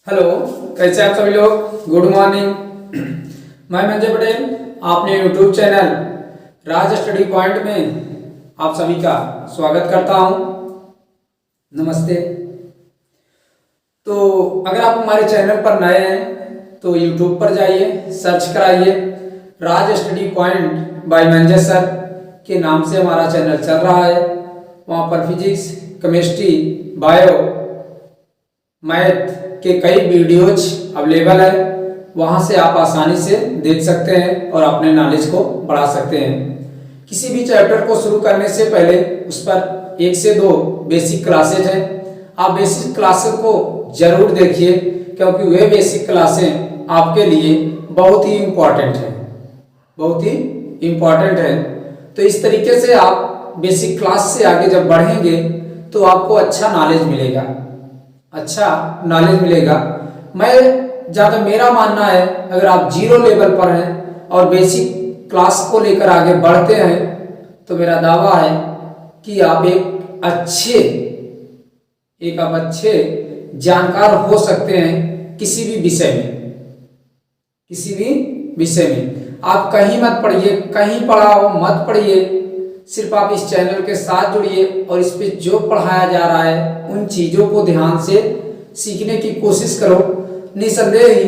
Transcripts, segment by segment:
Hello, कैसे आप सभी लोग। Good morning. मैं मंजय पटेल, आपने यूट्यूब चैनल राज स्टडी पॉइंट में आप सभी का स्वागत करता हूं। नमस्ते। तो अगर आप हमारे चैनल पर नए हैं तो यूट्यूब पर जाइए, सर्च कराइए Raj study point by Manjay sir के नाम से हमारा चैनल चल रहा है। वहाँ पर फिजिक्स, केमिस्ट्री, बायो, मैथ के कई वीडियोज अवेलेबल है। वहाँ से आप आसानी से देख सकते हैं और अपने नॉलेज को बढ़ा सकते हैं। किसी भी चैप्टर को शुरू करने से पहले उस पर 1 से 2 बेसिक क्लासेज हैं। आप बेसिक क्लासेस को जरूर देखिए क्योंकि वे बेसिक क्लासें आपके लिए बहुत ही इम्पोर्टेंट हैं, बहुत ही इम्पोर्टेंट है। तो इस तरीके से आप बेसिक क्लास से आगे जब बढ़ेंगे तो आपको अच्छा नॉलेज मिलेगा, अच्छा नॉलेज मिलेगा। मेरा मानना है अगर आप जीरो लेवल पर हैं और बेसिक क्लास को लेकर आगे बढ़ते हैं तो मेरा दावा है कि आप एक अच्छे जानकार हो सकते हैं किसी भी विषय में। किसी भी विषय में आप कहीं मत पढ़िए, कहीं पढ़ा हो मत पढ़िए, सिर्फ आप इस चैनल के साथ जुड़िए और इस पे जो पढ़ाया जा रहा है उन चीज़ों को ध्यान से सीखने की कोशिश करो। निसंदेह ही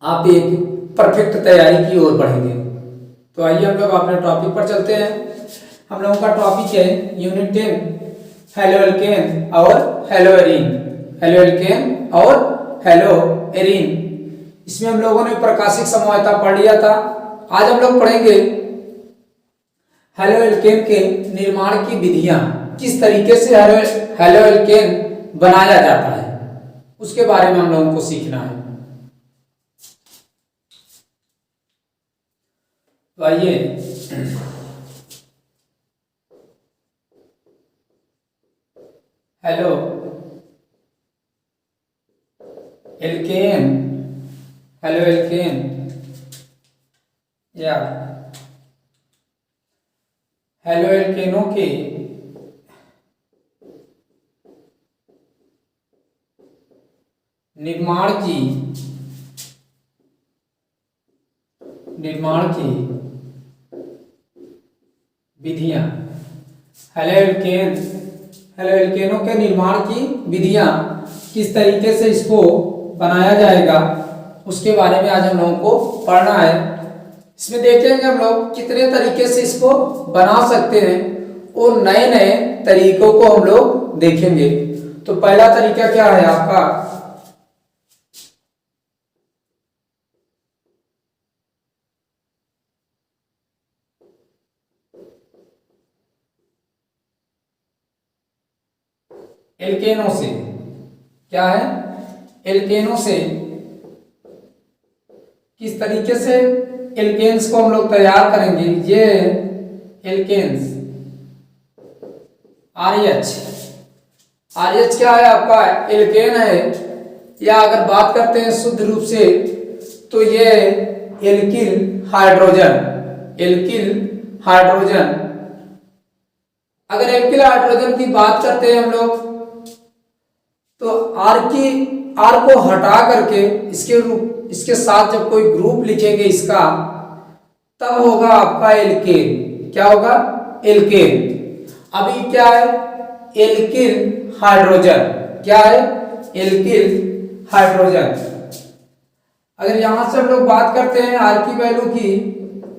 आप एक परफेक्ट तैयारी की ओर बढ़ेंगे। तो आइए हम लोग अपने टॉपिक पर चलते हैं। हम लोगों का टॉपिक है यूनिट 10 हेलो एल्केन और हेलो एरीन। हेलो एल्केन और हेलो एरीन, इसमें हम लोगों ने प्राकृतिक समवायता पढ़ लिया था। आज हम लोग पढ़ेंगे हेलो एल्केन के निर्माण की विधियां, किस तरीके से हेलो एल्केन बनाया जाता है उसके बारे में हम लोगों को सीखना है। तो आइए हेलो एल्केन, हेलो एल्केन या हेलो एल्केनों के निर्माण की विधियां। हेलो एल्केनों के निर्माण की विधियां, किस तरीके से इसको बनाया जाएगा उसके बारे में आज हम लोगों को पढ़ना है। इसमें देखेंगे हम लोग कितने तरीके से इसको बना सकते हैं और नए नए तरीकों को हम लोग देखेंगे। तो पहला तरीका क्या है आपका, एल्केनों से। क्या है, एल्केनों से किस तरीके से एल्केन्स को हम लोग तैयार करेंगे। ये एल्केन्स आरएच क्या है आपका, एल्केन है, या अगर बात करते हैं शुद्ध रूप से तो ये एल्किल हाइड्रोजन। अगर एल्किल हाइड्रोजन की बात करते हैं हम लोग तो आर को हटा करके इसके साथ जब कोई ग्रुप लिखेंगे इसका, तब होगा आपका एल्केन। क्या होगा, एल्केन। अभी क्या है, एल्किल हाइड्रोजन। क्या है, एल्किल हाइड्रोजन। अगर यहां से हम लोग बात करते हैं आर की वैल्यू की,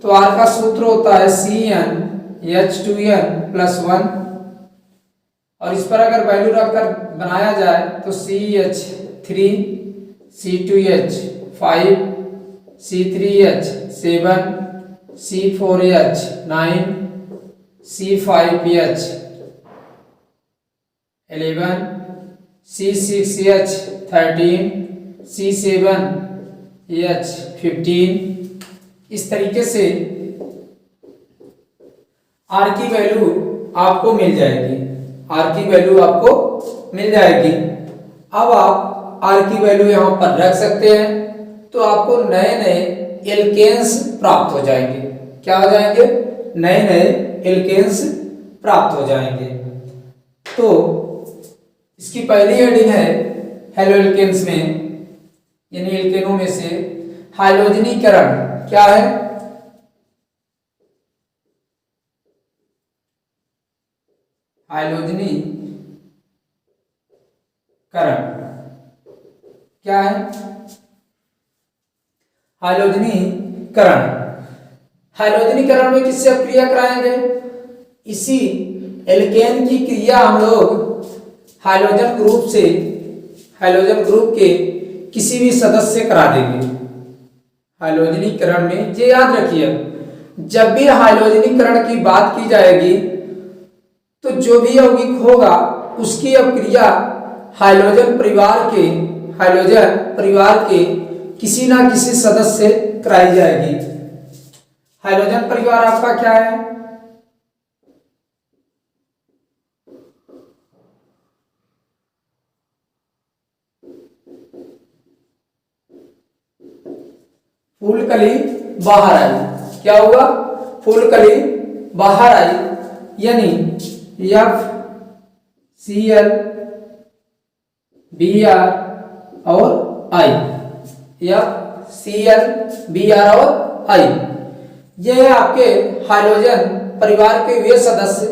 तो आर का सूत्र होता है CnH2n+1, और इस पर अगर वैल्यू रखकर बनाया जाए तो CH3, C2H5, C3H7, C4H9, C5H11, C6H13, C7H15। इस तरीके से आर की वैल्यू आपको मिल जाएगी। अब आप आर की वैल्यू यहां पर रख सकते हैं तो आपको नए नए एल्केन्स प्राप्त हो जाएंगे। क्या हो जाएंगे, नए नए एल्केन्स प्राप्त हो जाएंगे। तो इसकी पहली हेडिंग है हेलो एल्केन्स में यानी एल्केनों में से हाइड्रोजनीकरण क्या है? हाइड्रोजनीकरण क्या है? हाइड्रोजनीकरण। हाइड्रोजनीकरण में किससे क्रिया कराएंगे? इसी एल्केन की क्रिया हम लोग हाइड्रोजन ग्रुप के किसी भी सदस्य से करा देंगे। हाइड्रोजनीकरण में ये याद रखिए, जब भी हाइड्रोजनीकरण की बात की जाएगी तो जो भी यौगिक होगा उसकी अब क्रिया हाइड्रोजन परिवार के किसी ना किसी सदस्य से कराई जाएगी। हाइड्रोजन परिवार आपका क्या है? फूलकली बाहर आई। क्या हुआ? फूलकली बाहर आई, यानी FCl Br और I, FCl Br और I, ये है आपके हाइड्रोजन परिवार के वे सदस्य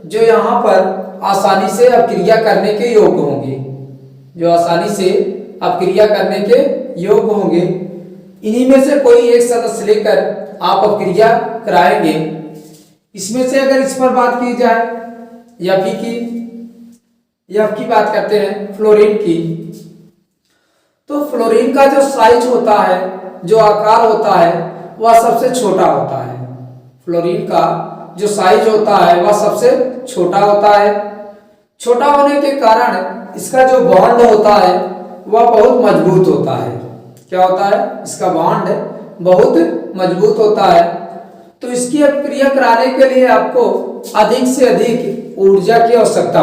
जो यहाँ पर आसानी से अपक्रिया करने के योग्य होंगे, इन्हीं में से कोई एक सदस्य लेकर आप अपक्रिया कराएंगे। इसमें से अगर इस पर बात की जाए एफ की बात करते हैं, फ्लोरीन की, तो फ्लोरीन का जो साइज होता है, जो आकार होता है, वह सबसे छोटा होता है। फ्लोरीन का जो साइज होता है वह सबसे छोटा होता है। छोटा होने के कारण इसका जो बॉन्ड होता है वह बहुत मजबूत होता है। क्या होता है? इसका बॉन्ड बहुत मजबूत होता है। तो इसकी अपक्रिया कराने के लिए आपको अधिक से अधिक ऊर्जा की आवश्यकता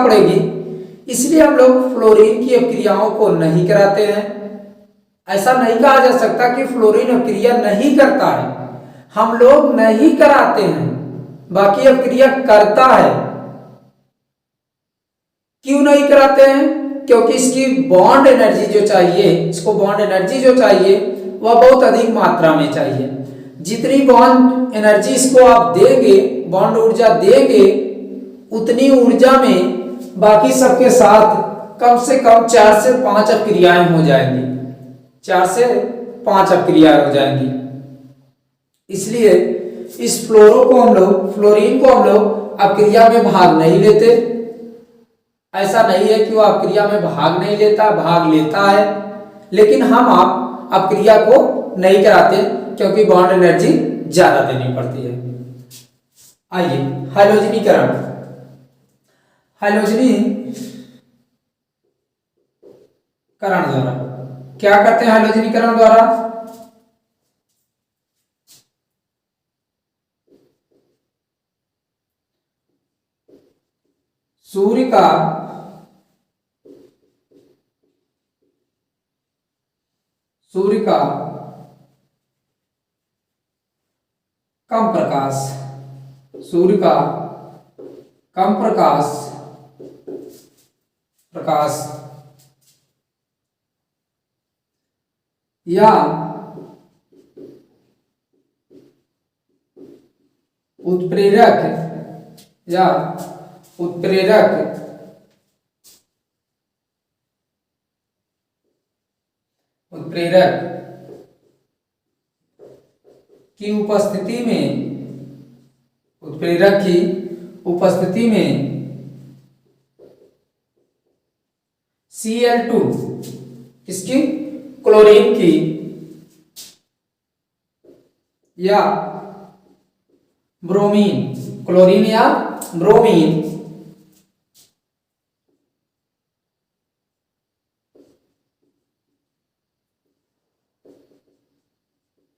पड़ेगी। इसलिए हम लोग फ्लोरीन की अपक्रियाओं को नहीं कराते हैं। ऐसा नहीं कहा जा सकता कि फ्लोरीन अपक्रिया नहीं करता है, हम लोग नहीं कराते हैं, बाकी अपक्रिया करता है। क्यों नहीं कराते हैं? क्योंकि इसकी बॉन्ड एनर्जी जो चाहिए वह बहुत अधिक मात्रा में चाहिए। जितनी बॉन्ड एनर्जी इसको आप देंगे, बॉन्ड ऊर्जा देंगे, उतनी ऊर्जा में बाकी सबके साथ कम से कम 4 से 5 अपक्रियाएं हो जाएंगी। 4 से 5 अपक्रियाएं हो जाएंगी। इसलिए इस फ्लोरीन को हम लोग अपक्रिया में भाग नहीं लेते। ऐसा नहीं है कि वो अपक्रिया में भाग नहीं लेता, भाग लेता है, लेकिन हम आप अपक्रिया को नहीं कराते क्योंकि बॉन्ड एनर्जी ज्यादा देनी पड़ती है। आइए हाइड्रोजनीकरण द्वारा क्या करते हैं? हाइड्रोजनीकरण द्वारा सूर्य का कम प्रकाश या उत्प्रेरक की उपस्थिति में Cl2 किसकी? क्लोरीन की या ब्रोमीन, क्लोरीन या ब्रोमीन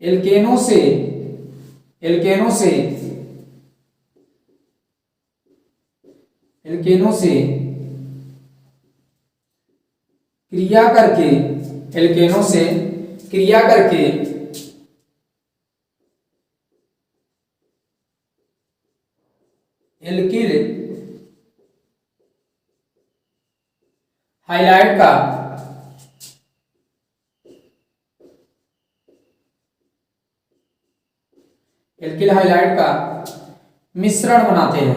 एल्केनों से क्रिया करके हाइलाइड का एल्किल हाइलाइड का मिश्रण बनाते हैं।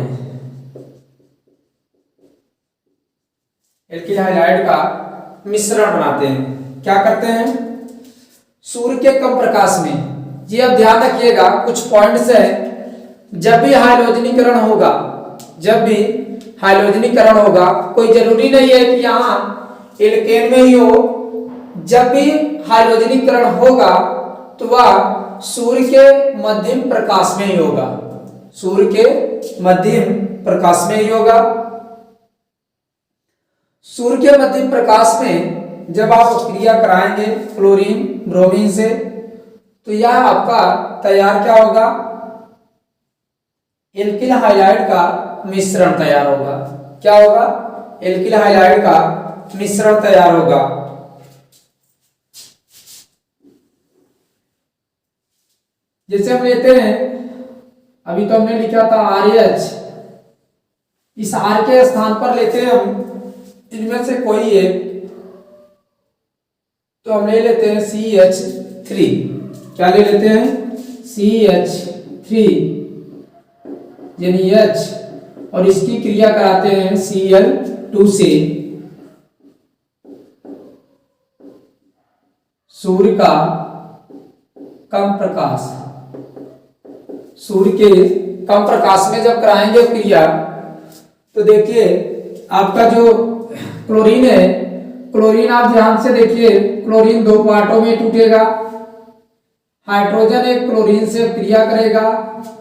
एल्किल हाइलाइड का मिश्रण बनाते हैं। क्या करते हैं? सूर्य के कम प्रकाश में, ये अब ध्यान रखिएगा कुछ पॉइंट्स है, जब भी हाइड्रोजनीकरण होगा, जब भी हाइड्रोजनीकरण होगा, कोई जरूरी नहीं है कि यहाँ एल्केन में ही हो, जब भी हाइड्रोजनीकरण होगा तो वह सूर्य के मध्यम प्रकाश में ही होगा, सूर्य के मध्यम प्रकाश में ही होगा। सूर्य के मध्यम प्रकाश में जब आप क्रिया कराएंगे क्लोरीन ब्रोमीन से, तो यह आपका तैयार क्या होगा? एल्किल हाइलाइड का मिश्रण तैयार होगा। क्या होगा? एल्किल हाइलाइड का मिश्रण तैयार होगा। जैसे हम लेते हैं, अभी तो हमने लिखा था RH, इस R के स्थान पर लेते हैं हम इनमें से कोई एक, तो हम ले लेते हैं CH3। क्या ले लेते हैं? CH3 यानी H, और इसकी क्रिया कराते हैं Cl2 से। सूर्य का कम प्रकाश, सूर्य के कम प्रकाश में जब कराएंगे क्रिया, तो देखिए आपका जो क्लोरीन है, क्लोरीन आप ध्यान से देखिए, क्लोरीन दो पार्टों में टूटेगा। हाइड्रोजन एक क्लोरीन से क्रिया करेगा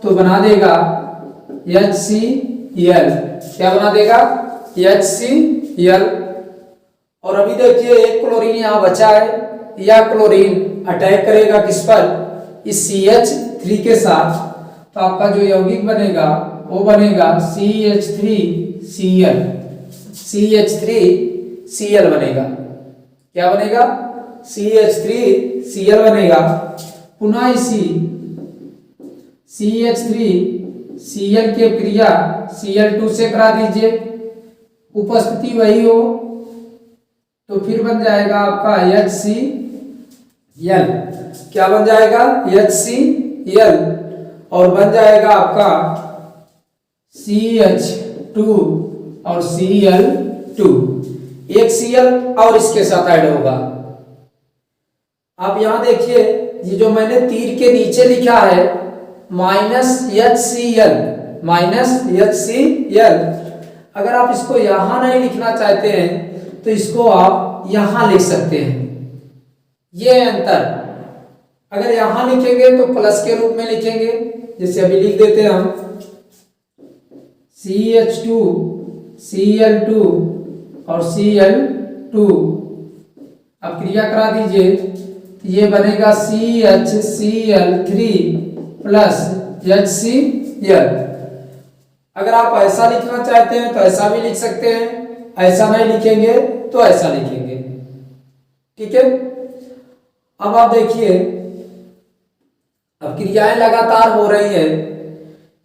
तो बना देगा HCl। क्या बना देगा? HCl। और अभी देखिए एक क्लोरीन यहाँ बचा है, यह क्लोरीन अटैक करेगा किस पर? इस CH3 के साथ, तो आपका जो यौगिक बनेगा वो बनेगा CH3Cl। CH3Cl बनेगा। क्या बनेगा? CH3Cl बनेगा। पुनः इसी CH3Cl की क्रिया Cl2 से करा दीजिए, उपस्थिति वही हो, तो फिर बन जाएगा आपका HCl। क्या बन जाएगा? HCl। और बन जाएगा आपका CH2 और Cl2, एक Cl और इसके साथ ऐड होगा। आप यहां देखिए, ये जो मैंने तीर के नीचे लिखा है -HCl, -HCl, अगर आप इसको यहां नहीं लिखना चाहते हैं तो इसको आप यहां लिख सकते हैं। ये अंतर, अगर यहां लिखेंगे तो प्लस के रूप में लिखेंगे, जैसे अभी लिख देते हैं हम CH2 Cl2 और Cl2। अब क्रिया करा दीजिए, तो ये बनेगा CHCl3 प्लस HCl। अगर आप ऐसा लिखना चाहते हैं तो ऐसा भी लिख सकते हैं, ऐसा नहीं लिखेंगे तो ऐसा लिखेंगे। ठीक है। अब आप देखिए, अब क्रियाएं लगातार हो रही है।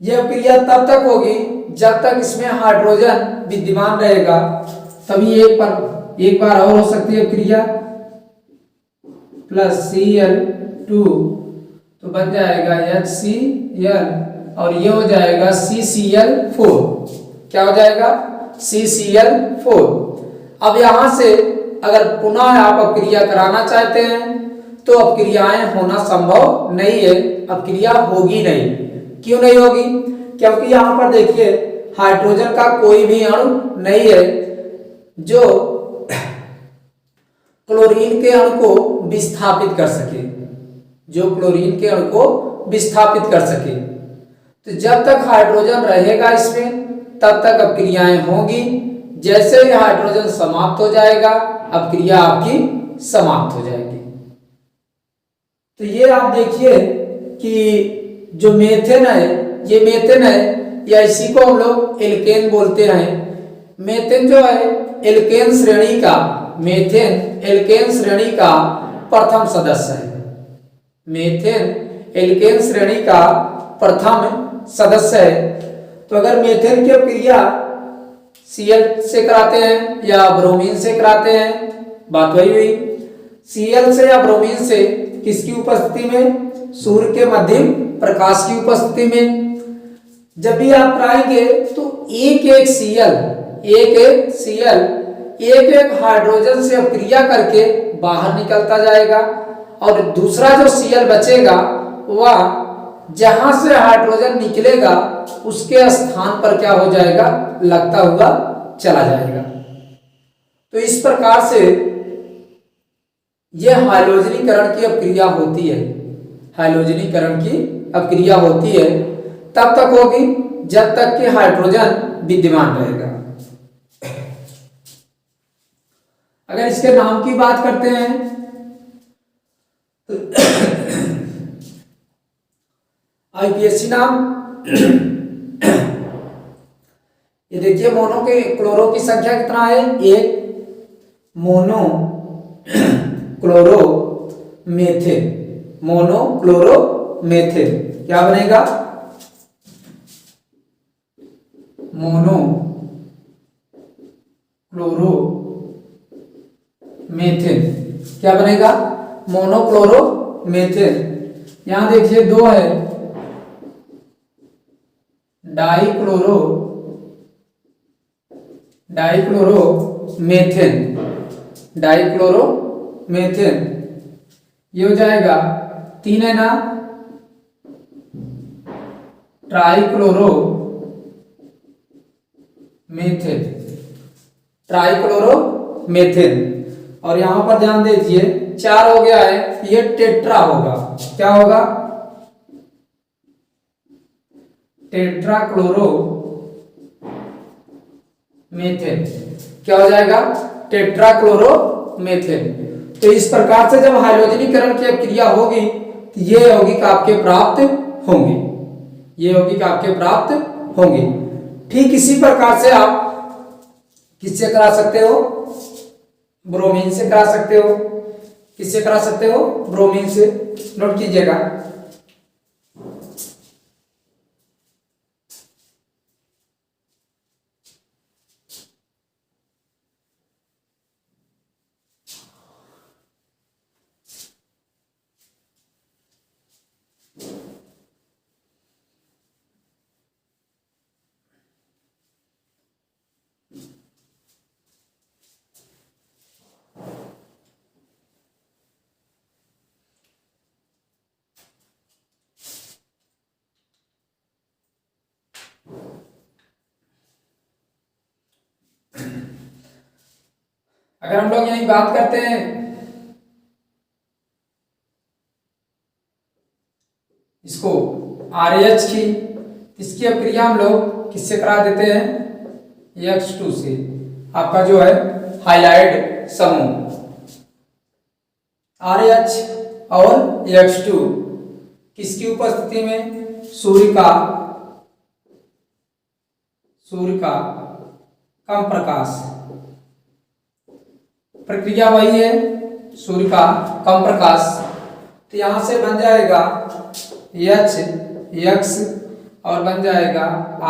यह क्रिया तब तक होगी जब तक इसमें हाइड्रोजन विद्यमान रहेगा, तभी एक बार और हो सकती है क्रिया, प्लस Cl2 तो बन जाएगा HCl, और ये हो जाएगा CCl4। क्या हो जाएगा? CCl4। अब यहां से अगर पुनः आप क्रिया कराना चाहते हैं तो अब क्रियाएं होना संभव नहीं है, अब क्रिया होगी नहीं। क्यों नहीं होगी? क्योंकि यहां पर देखिए हाइड्रोजन का कोई भी अणु नहीं है जो क्लोरीन के अणु को विस्थापित कर सके, जो क्लोरीन के अणु को विस्थापित कर सके। तो जब तक हाइड्रोजन रहेगा इसमें, तब तक अब क्रियाएं होंगी। जैसे ही हाइड्रोजन समाप्त हो जाएगा, अब क्रिया आपकी समाप्त हो जाएगी। तो ये आप देखिए कि जो मेथेन है, ये मेथेन है, या इसी को हम लोग एल्केन बोलते हैं। मेथेन जो है एल्केन श्रेणी का, मेथेन एल्केन श्रेणी का प्रथम सदस्य है। मेथेन एल्केन श्रेणी का प्रथम सदस्य है। तो अगर मेथेन की क्रिया Cl से कराते हैं या ब्रोमीन से कराते हैं, बात वही हुई। Cl से या ब्रोमीन से किसकी उपस्थिति में? सूर्य के मध्यम प्रकाश की उपस्थिति में। जब भी आप कराएंगे तो एक एक Cl हाइड्रोजन से अपक्रिया करके बाहर निकलता जाएगा और दूसरा जो Cl बचेगा वह जहां से हाइड्रोजन निकलेगा उसके स्थान पर क्या हो जाएगा? लगता हुआ चला जाएगा। तो इस प्रकार से यह हाइड्रोजनीकरण की अपक्रिया होती है। हाइड्रोजनीकरण की अपक्रिया होती है तब तक होगी जब तक कि हाइड्रोजन विद्यमान रहेगा। अगर इसके नाम की बात करते हैं आईपीएससी नाम, ये देखिए मोनो के क्लोरो की संख्या कितना है? एक। Mono chloro methyl, mono chloro methyl क्या बनेगा? मोनो क्लोरो मेथिल क्या बनेगा? Mono chloro methyl. यहां देखिए दो है, डाइक्लोरो मेथिल, डाइक्लोरो मेथिल ये हो जाएगा। तीन है ना, ट्राइक्लोरो मेथिल, ट्राइक्लोरो मेथिल। और यहां पर ध्यान दीजिए चार हो गया है, ये टेट्रा होगा। क्या होगा? टेट्राक्लोरो मेथिल क्या हो जाएगा? टेट्राक्लोरो मेथिल। तो इस प्रकार से जब हाइड्रोजनीकरण की अपक्रिया होगी तो ये यौगिक आपके प्राप्त होंगे, ये यौगिक आपके प्राप्त होंगे। ठीक इसी प्रकार से आप किससे करा सकते हो? ब्रोमीन से करा सकते हो। किससे करा सकते हो? ब्रोमीन से। नोट कीजिएगा। अगर हम लोग यही बात करते हैं इसको RH की, इसकी अपक्रिया हम लोग किससे करा देते हैं? X2 से। आपका जो है हाइलाइड समूह RH और X2 किसकी उपस्थिति में? सूर्य का कम प्रकाश, प्रक्रिया वही है, सूर्य का कम प्रकाश। तो यहां से बन जाएगा HX और बन जाएगा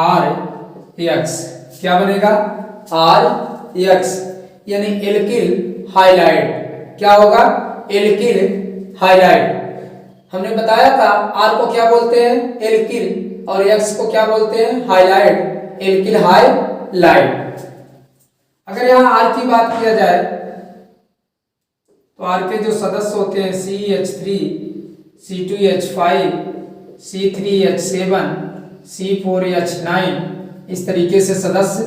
RX। क्या बनेगा? RX यानी एल्किल हाइलाइड। क्या होगा? Alkyl halide. हमने बताया था R को क्या बोलते हैं? एल्किल, और X को क्या बोलते हैं? Halide, alkyl halide. अगर यहाँ R की बात किया जाए तो R के जो सदस्य होते हैं CH3, C2H5, C3H7, C4H9 इस तरीके से सदस्य,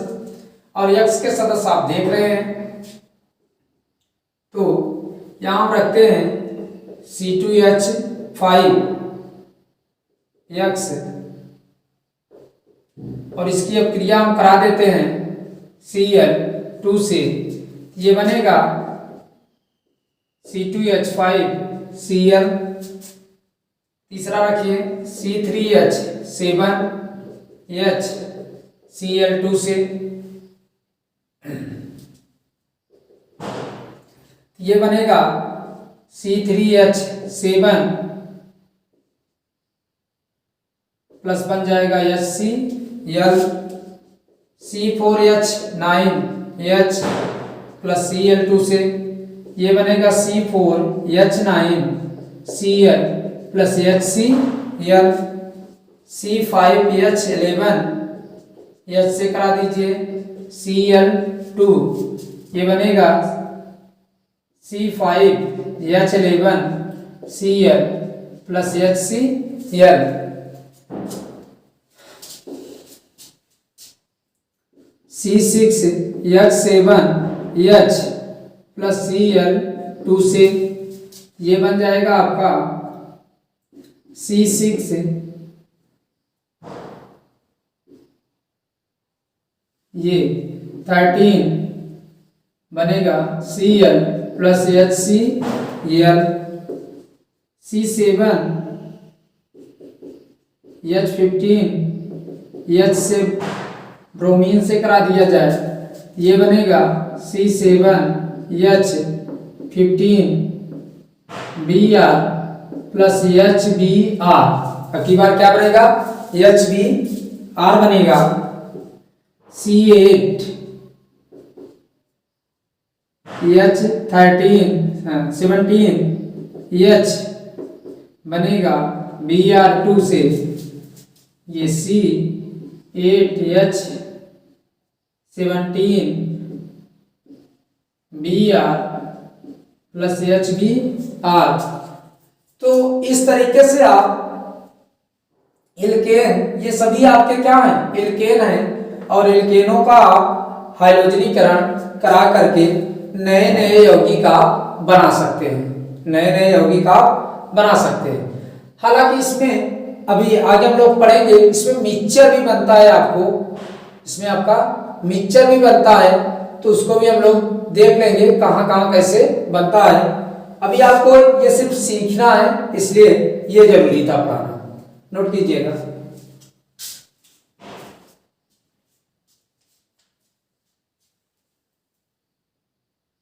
और X के सदस्य आप देख रहे हैं। तो यहां हम रखते हैं C2H5 X और इसकी अपक्रिया हम करा देते हैं Cl2 से। ये बनेगा C2H5 Cl, तीसरा रखिए C3H7 H Cl2 से। ये बनेगा C3H7 प्लस बन जाएगा HCl C4H9H प्लस Cl2 से ये बनेगा C4H9Cl plus HCl। C5H11 H से करा दीजिए Cl2, ये बनेगा C5H11Cl plus HCl। C6H7H plus Cl2 से ये बन जाएगा आपका C6 ये 13 बनेगा Cl plus HCl। C7H15 H से ब्रोमीन से करा दिया जाए, ये बनेगा C7H15Br प्लस HBr। अब की बार क्या बनेगा HBr बनेगा। C8H17H बनेगा Br2 से, ये C8H17Br प्लस HBr। तो इस तरीके से आप एल्केन, ये सभी आपके क्या हैं, एल्केन हैं, और एल्केनों का आप हाइड्रोजनीकरण करा करके नए नए यौगिक आप बना सकते हैं, नए नए यौगिक आप बना सकते हैं। हालांकि इसमें अभी आगे हम लोग पढ़ेंगे, इसमें मिक्सचर भी बनता है, आपको इसमें आपका मिक्सचर भी बनता है, तो उसको भी हम लोग देख लेंगे कहाँ कहाँ कैसे बनता है। अभी आपको ये सिर्फ सीखना है, इसलिए ये जरूरी था पढ़ाना, नोट कीजिएगा।